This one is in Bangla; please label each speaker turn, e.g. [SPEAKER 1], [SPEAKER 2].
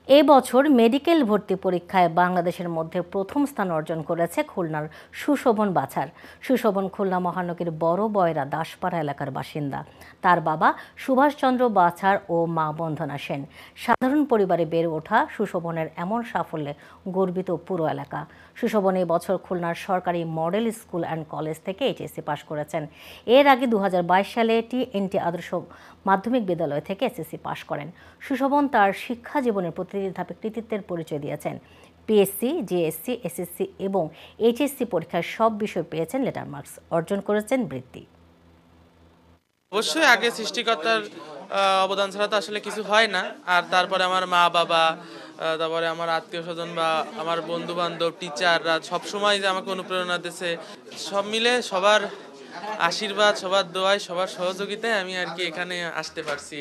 [SPEAKER 1] এ বছর মেডিকেল ভর্তি পরীক্ষায় বাংলাদেশের মধ্যে প্রথম স্থান অর্জন করেছে খুলনার সুশোভন বাছার। সুশোভন খুলনা মহানগরীর বড় বয়রা দাসপাড়া এলাকার বাসিন্দা। তার বাবা সুভাষচন্দ্র বাছার ও মা বন্দনা সেন। সাধারণ পরিবারে বেড়ে ওঠা সুশোভনের এমন সাফল্যে গর্বিত পুরো এলাকা। সুশোভন এই বছর খুলনার সরকারি মডেল স্কুল অ্যান্ড কলেজ থেকে এইচএসসি পাশ করেছেন। এর আগে 2022 সালে টিএনটি আদর্শ মাধ্যমিক বিদ্যালয় থেকে এসএসসি পাশ করেন। সুশোভন তার শিক্ষা জীবনের প্রতিটি ধাপে কৃতিত্বের পরিচয় দিয়েছেন। পিএসসি, জিএসসি, এসএসসি এবং এইচএসসি পরীক্ষায় সব বিষয় পেয়েছেন লেটার মার্কস, অর্জন করেছেন বৃত্তি।
[SPEAKER 2] অবশ্যই আগে সৃষ্টিকর্তার অবদান ছাড়া তো আসলে কিছু হয় না। আর তারপরে আমার মা বাবা, তারপরে আমার আত্মীয় স্বজন বা আমার বন্ধু বান্ধব, টিচাররা সবসময় যে আমাকে অনুপ্রেরণা দিচ্ছে, সব মিলে সবার আশীর্বাদ, সবার দোয়ায়, সবার সহযোগিতায় আমি আর কি এখানে আসতে পারছি।